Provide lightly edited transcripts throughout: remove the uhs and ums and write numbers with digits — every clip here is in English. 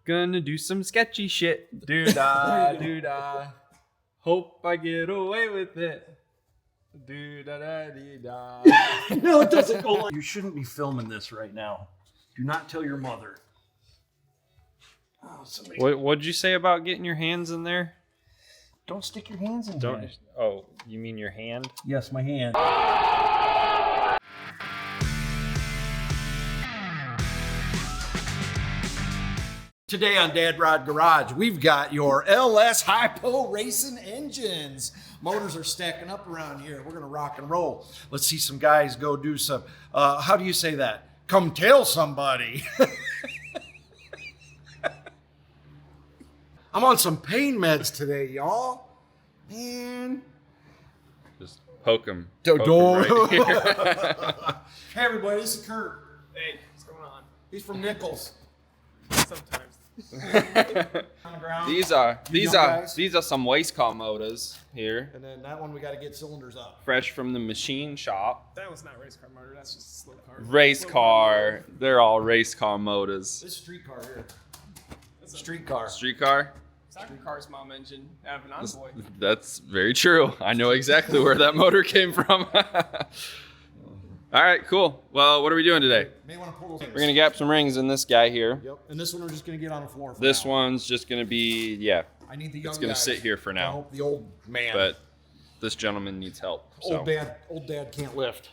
Gonna do some sketchy shit. Do-da, do-da. Hope I get away with it. Do-da-da-dee-da. No, it doesn't go like... You shouldn't be filming this right now. Do not tell your mother. Oh, What'd you say about getting your hands in there? Don't stick your hands in Don't. there. Oh, you mean your hand? Yes, my hand. Today on Dad Rod Garage, we've got your LS Hypo Racing engines. Motors are stacking up around here. We're going to rock and roll. Let's see some guys go do some, how do you say that? Come tell somebody. I'm on some pain meds today, y'all. Man. Just poke him. Right here. Hey, everybody, this is Kurt. Hey, what's going on? He's from Nichols. Sometimes. On the ground. These are some waste car motors here. And then that one we got to get cylinders up. Fresh from the machine shop. That was not race car motor. That's just a slow car. Race car. They're all race car motors. This street car here. Street car. Street car? Soccer car's mom engine out of an Envoy. That's very true. I know exactly where that motor came from. All right, cool. Well, what are we doing today? May want to pull those. We're going to gap some rings in this guy here. Yep. And this one we're just going to get on the floor for This now. one's just going to be, yeah. I need the young It's going to guys. sit here for I now. hope the old man. But this gentleman needs help. So. Old dad can't lift.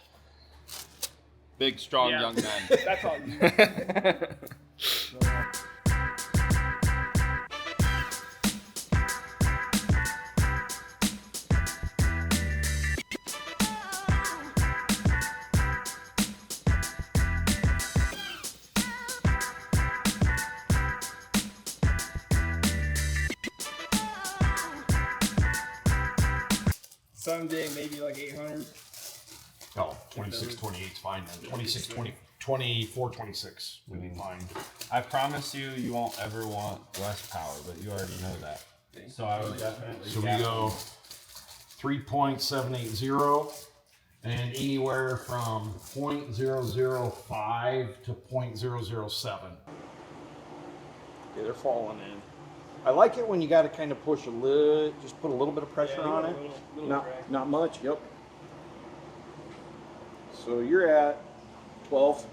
Big, strong, Yeah. young man. That's all you. Someday maybe like 800. Oh, 26, 28 is fine then. 26, 20, 24, 26 would be fine. I promise you, you won't ever want less power, but you already know that. So I would definitely. So we go 3.780 and anywhere from 0.005 to 0.007. Okay, they're falling in. I like it when you got to kind of push a little, just put a little bit of pressure on it. Not much, yep. So you're at 12.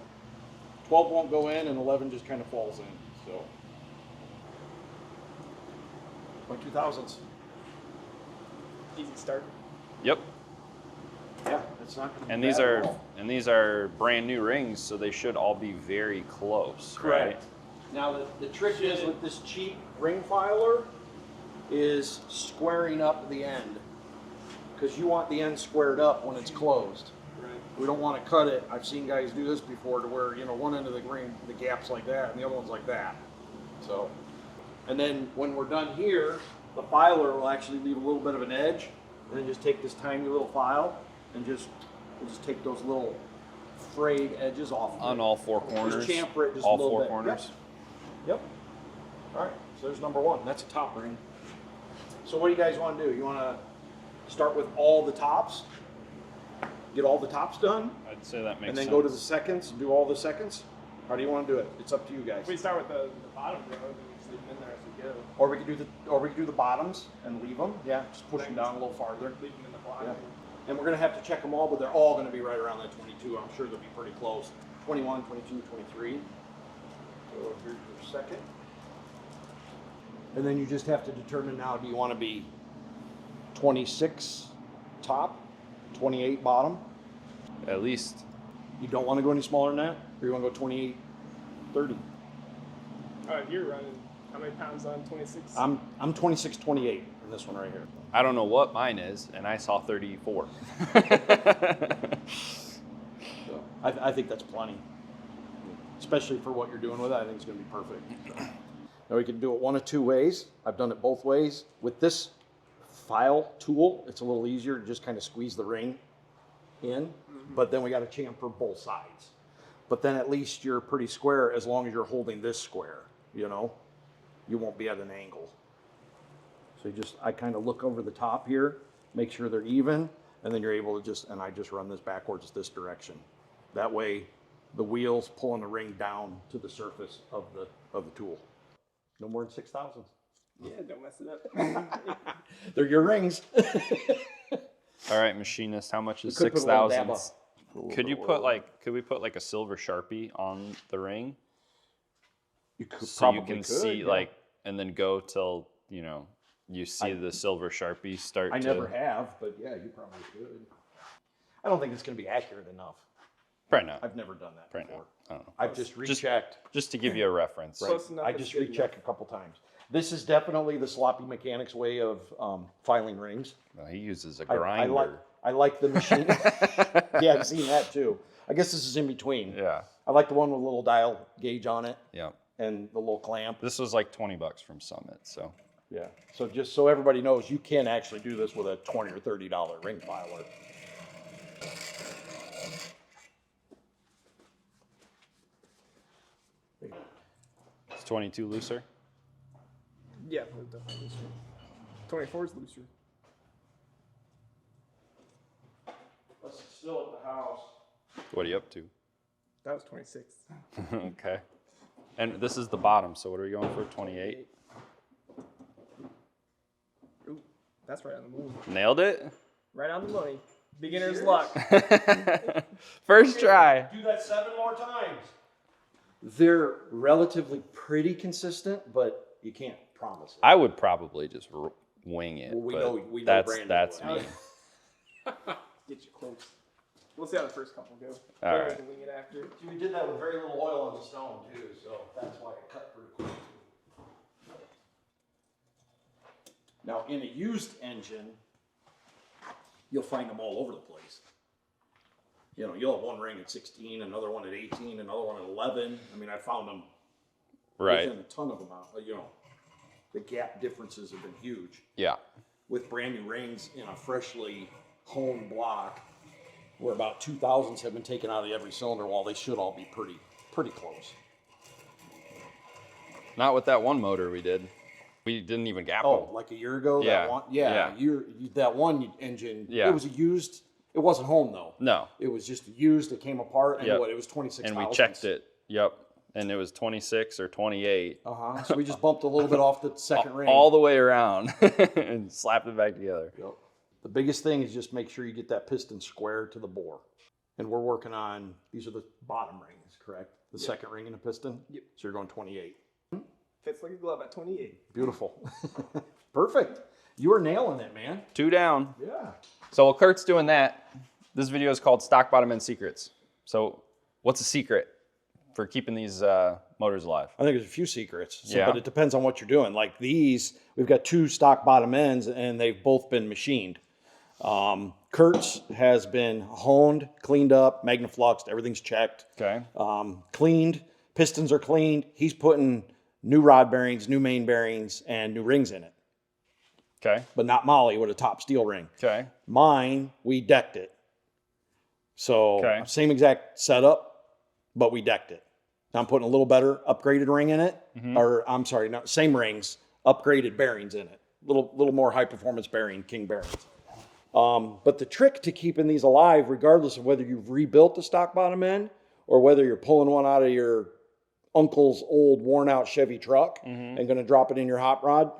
12 won't go in and 11 just kind of falls in. So 0.2 thousandths. Easy start. Yep. Yeah, it's not going to And be these bad are at all. brand new rings, so they should all be very close. Correct. Right? Now the trick is with this cheap ring filer is squaring up the end, because you want the end squared up when it's closed. Right. We don't want to cut it. I've seen guys do this before to where, you know, one end of the ring, the gap's like that and the other one's like that. So, and then when we're done here, the filer will actually leave a little bit of an edge, and then just take this tiny little file and we'll just take those little frayed edges off. On all four corners. Just chamfer it just all a little four bit. corners. Yep. All right, so there's number one. That's a top ring. So what do you guys want to do? You want to start with all the tops? Get all the tops done? I'd say that makes And then sense. go to the seconds, do all the seconds? How do you want to do it? It's up to you guys. If we start with the bottom row, then we just leave them in there as we go. Or we could do the bottoms and leave them. Yeah, just push them down a little farther. Leave them in the block. Yeah. And we're going to have to check them all, but they're all going to be right around that 22. I'm sure they'll be pretty close. 21, 22, 23. So here's your second. And then you just have to determine now, do you want to be 26 top, 28 bottom? At least. You don't want to go any smaller than that? Or you want to go 28, 30? You're running how many pounds on 26? I'm 26, 28 in this one right here. I don't know what mine is, and I saw 34. So I think that's plenty. Especially for what you're doing with it, I think it's going to be perfect. Now we can do it one of two ways. I've done it both ways. With this file tool, it's a little easier to just kind of squeeze the ring in, but then we got to chamfer both sides. But then at least you're pretty square as long as you're holding this square, you know? You won't be at an angle. So I kind of look over the top here, make sure they're even, and then you're able to and I just run this backwards this direction. That way the wheel's pulling the ring down to the surface of the tool. No more than 6,000. Yeah, don't mess it up. They're your rings. All right, machinist, how much is We could put a little 6,000? dab up. Could we put like a silver Sharpie on the ring? You could So you probably can see yeah. like, and then go till, you know, you see the silver Sharpie start I to. never have, but yeah, you probably could. I don't think it's going to be accurate enough. Probably not. I've never done that Probably before. not. I don't know. I've just rechecked. Just to give you a reference. Close enough I is just good rechecked a couple times. This is definitely the sloppy mechanics way of filing rings. Well, he uses a I grinder. like the machine. Yeah, I've seen that too. I guess this is in between. Yeah. I like the one with a little dial gauge on it Yeah. and the little clamp. This was like $20 from Summit, so. Yeah. So just so everybody knows, you can actually do this with a $20 or $30 ring filer. It's 22 looser. Yeah, it's definitely looser. 24 is looser. Let's still at the house. What are you up to? That was 26. Okay. And this is the bottom, so what are we going for? 28? Ooh, that's right on the money. Nailed it? Right on the money. Beginner's luck. First try. Do that 7 more times. They're relatively pretty consistent, but you can't promise it. I would probably just wing it. Well, we but know that's Brandon that's will. me. Get you close. We'll see how the first couple go. All Then right. we can wing it after. See, we did that with very little oil on the stone too, so that's why it cut pretty quick. Now, in a used engine, you'll find them all over the place. You know, you'll have one ring at 16, another one at 18, another one at 11. I mean, I found them Right. within a ton of them out. You know, the gap differences have been huge. Yeah. With brand new rings in a freshly honed block, where about 2,000s have been taken out of every cylinder wall, they should all be pretty close. Not with that one motor we did. We didn't even gap Oh, them. like a year ago? Yeah. That one? Yeah. That one engine, Yeah. it was a used, it wasn't home though. No. It was just used, it came apart, and Yep. what, it was 26,000. And we checked it. Yep. And it was 26 or 28. Uh-huh. So we just bumped a little bit off the second ring. All the way around and slapped it back together. Yep. The biggest thing is just make sure you get that piston square to the bore. And we're working on, these are the bottom rings, correct? The second ring in the piston? Yep. So you're going 28. Fits like a glove at 28. Beautiful. Perfect. You were nailing it, man. 2 down. Yeah. So while Kurt's doing that, this video is called Stock Bottom End Secrets. So what's a secret for keeping these motors alive? I think there's a few secrets, Yeah. but it depends on what you're doing. Like these, we've got 2 stock bottom ends, and they've both been machined. Kurt's has been honed, cleaned up, magnafluxed, everything's checked, Okay. cleaned, pistons are cleaned. He's putting new rod bearings, new main bearings, and new rings in it, Okay. but not Molly with a top steel ring. Okay. Mine, we decked it. So Okay. same exact setup, but we decked it. Now I'm putting a little better upgraded ring in it, or I'm sorry, no, same rings, upgraded bearings in it. Little more high performance bearing, King bearings. But the trick to keeping these alive, regardless of whether you've rebuilt the stock bottom end or whether you're pulling one out of your uncle's old worn out Chevy truck and going to drop it in your hot rod,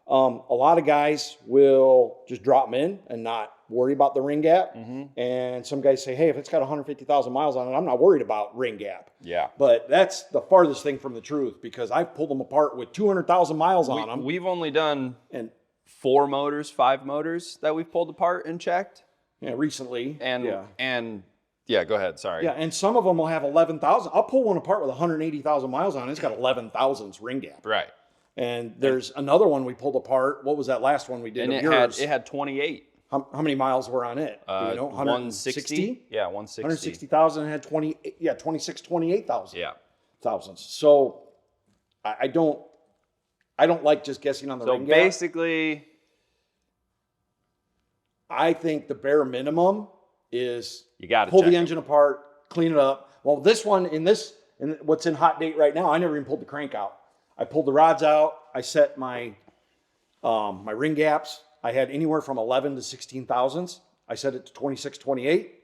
a lot of guys will just drop them in and not worry about the ring gap. And some guys say, hey, if it's got 150,000 miles on it, I'm not worried about ring gap. Yeah. But that's the farthest thing from the truth, because I've pulled them apart with 200,000 miles on them. We've only done And 4 motors, 5 motors that we've pulled apart and checked. yeah, recently. And yeah. go ahead. Sorry. Yeah, and some of them will have 11,000. I'll pull one apart with 180,000 miles on it. It's got 11,000 ring gap. Right. And there's another one we pulled apart. What was that last one we did And of it yours? had 28. How many miles were on it? Do you know? 160. Yeah, 160. 160,000 and had 28,000. Yeah. Thousands. So I don't like just guessing on the So ring gap. basically, I think the bare minimum is you got to pull check the 'em. engine apart, clean it up. Well, this one in what's in hot date right now, I never even pulled the crank out. I pulled the rods out. I set my my ring gaps. I had anywhere from 11 to 16 thousandths. I set it to 26, 28,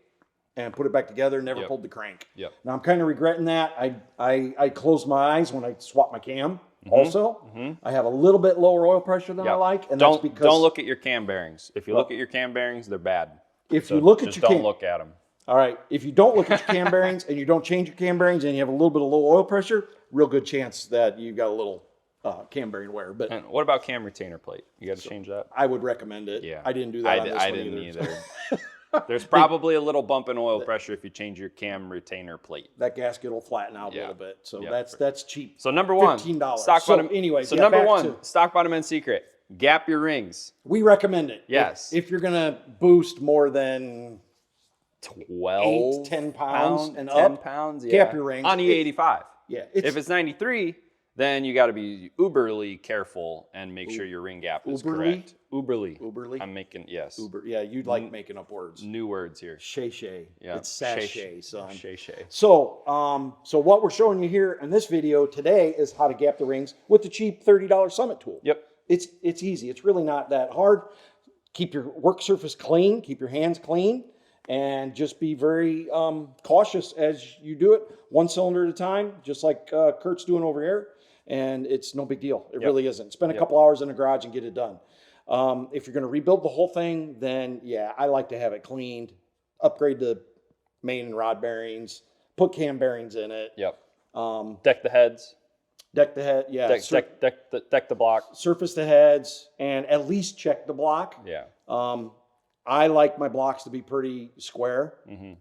and put it back together. Never Yep. pulled the crank. Yep. Now I'm kind of regretting that. I closed my eyes when I swapped my cam. Also, I have a little bit lower oil pressure than I like, and that's because don't look at your cam bearings. If you look at your cam bearings, they're bad. If you look at just your don't look at them. All right, if you don't look at your cam bearings and you don't change your cam bearings and you have a little bit of low oil pressure, real good chance that you've got a little cam bearing wear. But And what about cam retainer plate? You got to change that. I would recommend it. Yeah, I didn't do that on this I one didn't either. There's probably a little bump in oil pressure if you change your cam retainer plate. That gasket will flatten out a Yeah. little bit, so Yeah. that's cheap. So number one, $15. stock So bottom. anyways, so yeah, number back one, to- stock bottom end secret: gap your rings. We recommend it. Yes. If you're gonna boost more than 12, 10 pounds and 10 up, pounds, gap your rings. on E85. Yeah, If it's 93, then you got to be uberly careful and make sure your ring gap is Uberly? correct. Uberly. Uberly? I'm making, yes. Uber. Yeah, you'd like making up words. New words here. Shay. Yeah. It's sachet, son. Shay. So, so what we're showing you here in this video today is how to gap the rings with the cheap $30 Summit tool. Yep. It's easy. It's really not that hard. Keep your work surface clean. Keep your hands clean. And just be very cautious as you do it. One cylinder at a time, just like Kurt's doing over here. And it's no big deal. It really isn't. Spend a couple hours in the garage and get it done. If you're going to rebuild the whole thing, then yeah, I like to have it cleaned. Upgrade the main and rod bearings. Put cam bearings in it. Yep. Deck the heads. Deck the head. Yeah. Deck the block. Surface the heads and at least check the block. Yeah. I like my blocks to be pretty square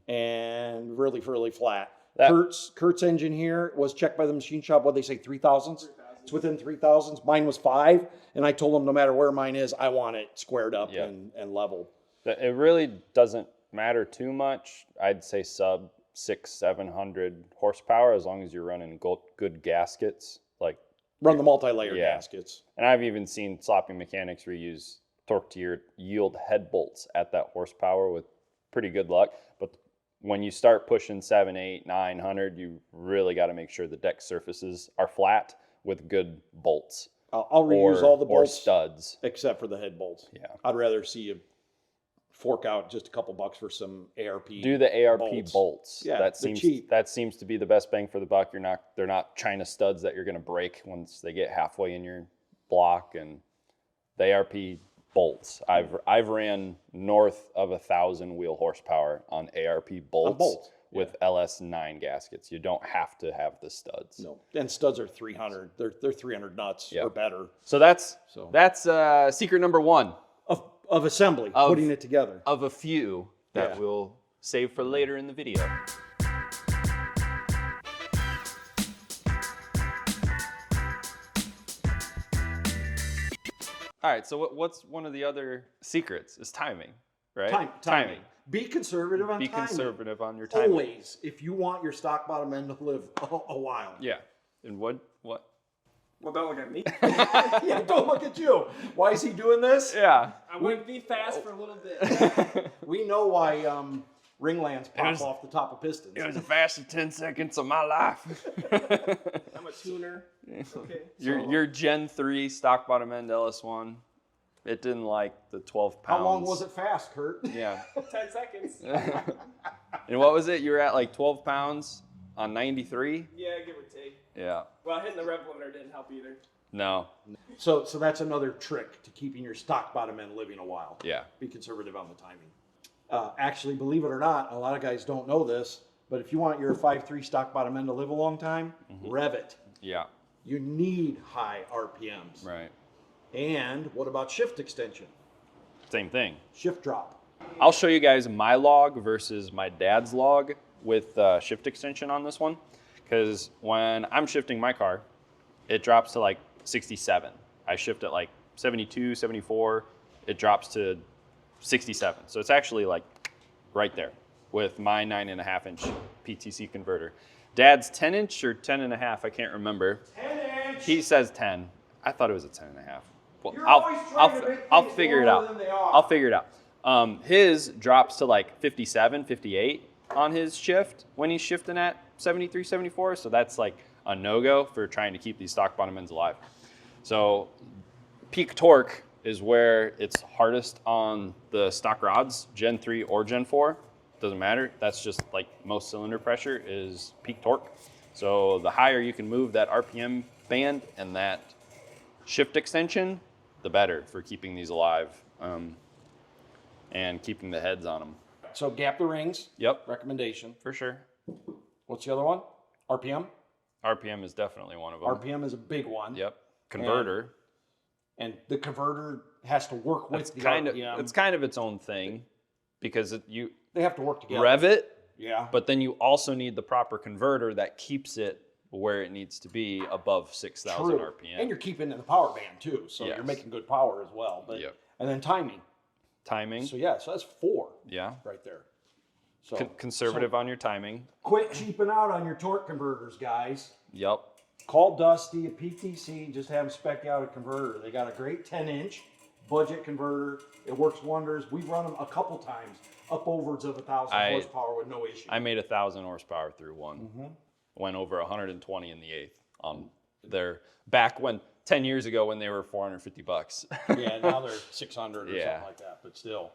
and really flat. Kurt's engine here was checked by the machine shop. What they say, 3,000s? It's within 3,000s. Mine was 5, and I told them no matter where mine is, I want it squared up and level. It really doesn't matter too much. I'd say sub 600-700 horsepower as long as you're running good gaskets. Like Run the multi-layer gaskets. And I've even seen sloppy mechanics reuse torque to yield head bolts at that horsepower with pretty good luck. But when you start pushing 700, 800, 900, you really got to make sure the deck surfaces are flat with good bolts. I'll reuse all the bolts or studs, except for the head bolts. Yeah, I'd rather see you fork out just a couple bucks for some ARP. Do the ARP bolts. Yeah, that they're seems cheap. That seems to be the best bang for the buck. They're not China studs that you're going to break once they get halfway in your block. And the ARP bolts, I've ran north of 1,000 wheel horsepower on ARP bolts. With LS9 gaskets. You don't have to have the studs. No, and studs are 300. They're 300 nuts or better. So that's secret number one Of assembly, putting it together. of a few that we'll save for later in the video. All right, so what's one of the other secrets is timing, right? Timing. Be conservative on Be timing. conservative on your timing. Always, if you want your stock bottom end to live a while. Yeah. And what? Well, don't look at me. Yeah, don't look at you. Why is he doing this? Yeah. I wouldn't be fast for a little bit. We know why ringlands pop off the top of pistons. It was the fastest 10 seconds of my life. I'm a tuner. Okay. Your Gen 3 stock bottom end LS1, it didn't like the 12 pounds. How long was it fast, Kurt? Yeah. 10 seconds. And what was it? You were at like 12 pounds on 93? Yeah, give or take. Yeah. Well, hitting the rev limiter didn't help either. No. So that's another trick to keeping your stock bottom end living a while. Yeah. Be conservative on the timing. Actually, believe it or not, a lot of guys don't know this, but if you want your 5.3 stock bottom end to live a long time, rev it. Yeah. You need high RPMs. Right. And what about shift extension? Same thing. Shift drop. I'll show you guys my log versus my dad's log with shift extension on this one. Because when I'm shifting my car, it drops to like 67. I shift at like 72, 74. It drops to 67. So it's actually like right there with my 9.5 inch PTC converter. Dad's 10 inch or 10.5, I can't remember. 10 inch. He says 10. I thought it was a 10.5. Well, You're always trying to make I'll things figure it lower out. than they are. I'll figure it out. His drops to like 57, 58 on his shift when he's shifting at 73, 74. So that's like a no-go for trying to keep these stock bottom ends alive. So peak torque is where it's hardest on the stock rods, Gen 3 or Gen 4. Doesn't matter. That's just like most cylinder pressure is peak torque. So the higher you can move that RPM band and that shift extension, the better for keeping these alive and keeping the heads on them. So gap the rings. Yep, Recommendation. for sure. What's the other one? RPM? RPM is definitely one of them. RPM is a big one. Yep. Converter. And the converter has to work with the kind RPM. of, it's kind of its own thing because They have to work together. rev it, Yeah. but then you also need the proper converter that keeps it where it needs to be above 6,000 True. RPM. And you're keeping it in the power band too, so Yes. you're making good power as well. But Yep. and then timing. Timing. So yeah, so that's 4 Yeah. right there. So Conservative on your timing. quit cheaping out on your torque converters, guys. Yep. Call Dusty at PTC, just have them spec out a converter. They got a great 10-inch budget converter. It works wonders. We've run them a couple times, up overwards of 1,000 horsepower with no issue. I made 1,000 horsepower through one. Went over 120 in the 8th on their back when 10 years ago when they were $450. Yeah, now they're 600 or Yeah. something like that, but still.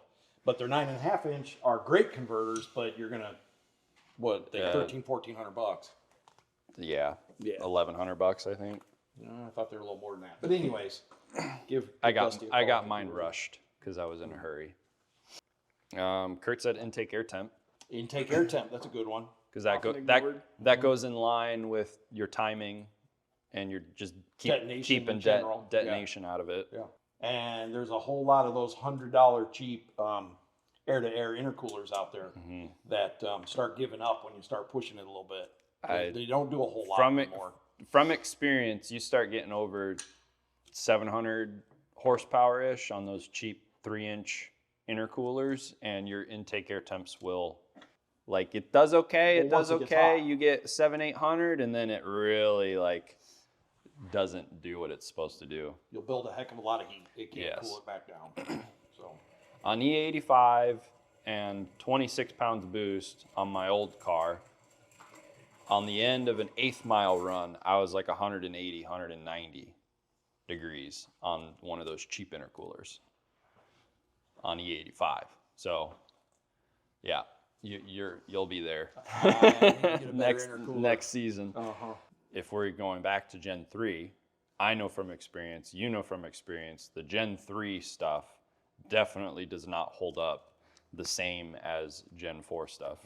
But their 9.5-inch are great converters, but you're gonna Yeah. 1,400 bucks. Yeah. Yeah. $1,100, I think. I thought they were a little more than that. But anyways, give I Dusty a got call. mine rushed because I was in a hurry. Kurt said intake air temp Intake air temp, that's a good one. because that Often that ignored. that goes in line with your timing, and you're just Detonation keeping in general. detonation out of it. Yeah. And there's a whole lot of those $100 cheap air-to-air intercoolers out there that start giving up when you start pushing it a little bit. They don't do a whole lot anymore. From experience, you start getting over 700 horsepower ish on those cheap 3-inch intercoolers, and your intake air temps will, like, it does okay, it Well, does once it gets okay. hot. You get 700-800, and then it really like doesn't do what it's supposed to do. You'll build a heck of a lot of heat. It can't Yes. cool it back down. So On E85 and 26 pounds boost on my old car, on the end of an 1/8 mile run, I was like 180, 190 degrees on one of those cheap intercoolers on E85. So, yeah, you'll be there next season. If we're going back to Gen 3, I know from experience, you know from experience, the Gen 3 stuff definitely does not hold up the same as Gen 4 stuff.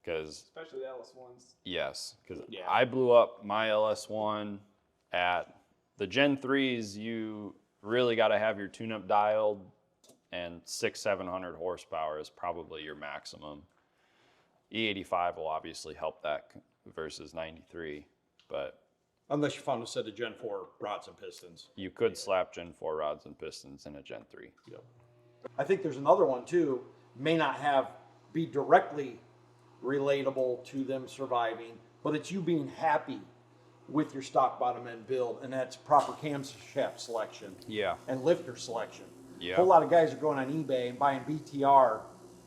Because Especially the LS1s. yes, because Yeah. I blew up my LS1 at the Gen 3s. You really got to have your tune-up dialed, and 600-700 horsepower is probably your maximum. E85 will obviously help that versus 93, but unless you found a set of Gen 4 rods and pistons. you could slap Gen 4 rods and pistons in a Gen 3. Yep. I think there's another one too. May not be directly relatable to them surviving, but it's you being happy with your stock bottom end build, and that's proper camshaft selection. Yeah. And lifter selection. Yeah. A whole lot of guys are going on eBay and buying BTR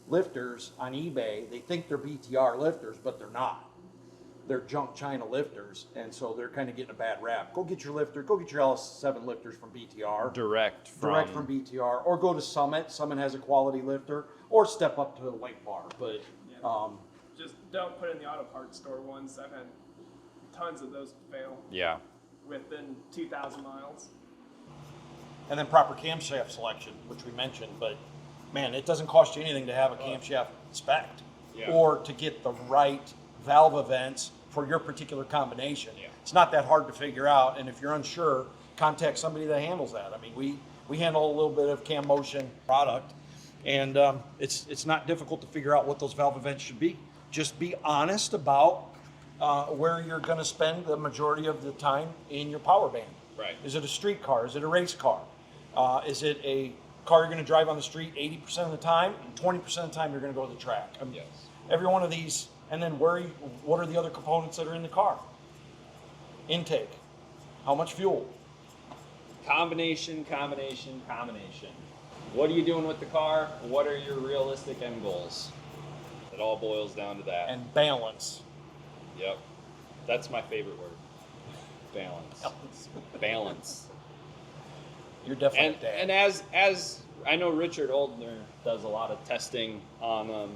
lifters on eBay. They think they're BTR lifters, but they're not. They're junk China lifters, and so they're kind of getting a bad rap. Go get your lifter. Go get your LS7 lifters from BTR. Direct from BTR, or go to Summit. Summit has a quality lifter, or step up to the White Bar. But Just don't put in the auto parts store ones. I've had tons of those fail yeah. within 2,000 miles. and then proper camshaft selection, which we mentioned. But man, it doesn't cost you anything to have a camshaft spec'd, or to get the right valve events for your particular combination. Yeah. It's not that hard to figure out, and if you're unsure, contact somebody that handles that. I mean, we handle a little bit of cam motion product, and it's not difficult to figure out what those valve events should be. Just be honest about where you're going to spend the majority of the time in your power band. Right. Is it a street car? Is it a race car? Is it a car you're going to drive on the street 80% of the time, and 20% of the time you're going to go to the track? Yes. Every one of these, and then what are the other components that are in the car? Intake. How much fuel? Combination. What are you doing with the car? What are your realistic end goals? It all boils down to that. And balance. Yep. That's my favorite word. Balance. Balance. You're definitely And dad. as I know, Richard Oldner does a lot of testing on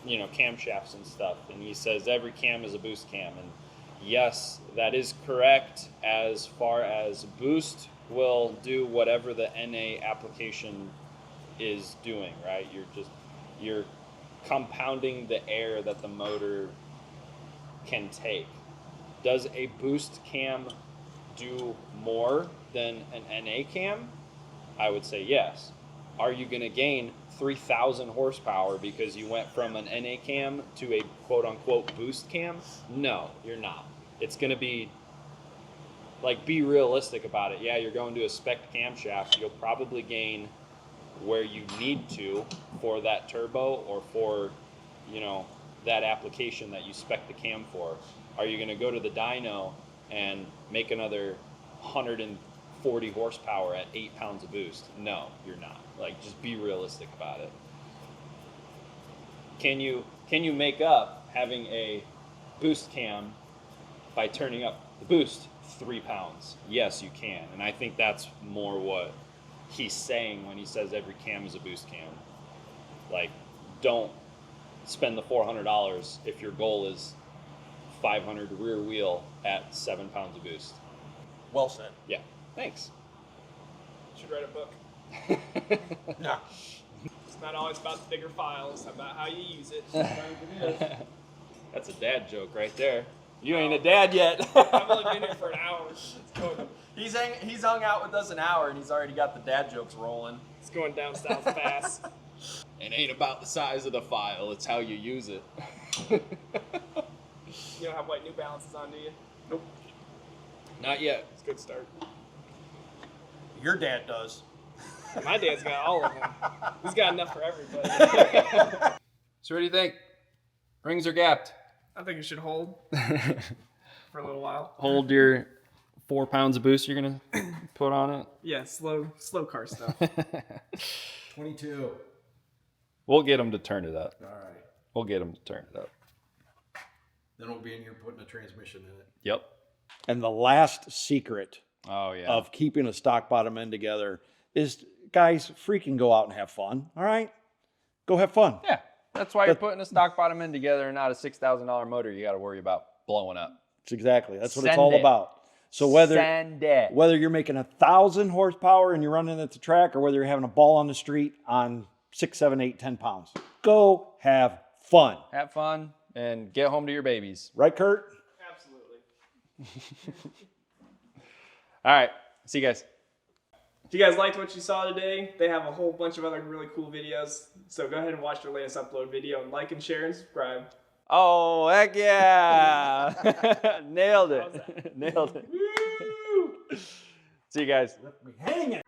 camshafts and stuff, and he says every cam is a boost cam, and Yes, that is correct. As far as boost will do whatever the NA application is doing, right? You're compounding the air that the motor can take. Does a boost cam do more than an NA cam? I would say yes. Are you going to gain 3,000 horsepower because you went from an NA cam to a quote unquote boost cam? No, you're not. It's going to be like, be realistic about it. Yeah, you're going to a spec camshaft. You'll probably gain where you need to for that turbo or for, you know, that application that you spec the cam for. Are you going to go to the dyno and make another 140 horsepower at 8 pounds of boost? No, you're not. Like, just be realistic about it. Can you make up having a boost cam by turning up the boost 3 pounds? Yes, you can. And I think that's more what he's saying when he says every cam is a boost cam. Like, don't spend the $400 if your goal is 500 rear wheel at 7 pounds of boost. Well said. Yeah, thanks. Should write a book. Yeah. It's not always about the bigger files, about how you use it. Sometimes it is. That's a dad joke right there. You ain't a dad yet. I've only been here for an hour. He's hung out with us an hour and he's already got the dad jokes rolling. It's going down south fast. It ain't about the size of the file, it's how you use it. You don't have white New Balances on, do you? Nope. Not yet. It's a good start. Your dad does. My dad's got all of them. He's got enough for everybody. So what do you think? Rings are gapped. I think it should hold for a little while. Hold your 4 pounds of boost you're gonna put on it. Yeah, slow car stuff. 22. We'll get him to turn it up. All right. We'll get him to turn it up. Then we'll be in here putting a transmission in it. Yep. And the last secret Oh yeah. of keeping a stock bottom end together is, guys, freaking go out and have fun. All right? Go have fun. Yeah. That's why you're putting a stock bottom end together and not a $6,000 motor you got to worry about blowing up. That's exactly. That's what it's Send all it. about. So whether it. whether you're making 1,000 horsepower and you're running at the track, or whether you're having a ball on the street on 6, 7, 8, 10 pounds, go have fun. Have fun and get home to your babies. Right, Kurt? Absolutely. All right. See you guys. If you guys liked what you saw today, they have a whole bunch of other really cool videos. So go ahead and watch their latest upload video and like and share and subscribe. Oh, heck yeah. Nailed it. Nailed it. Woo! See you guys. Left me hanging.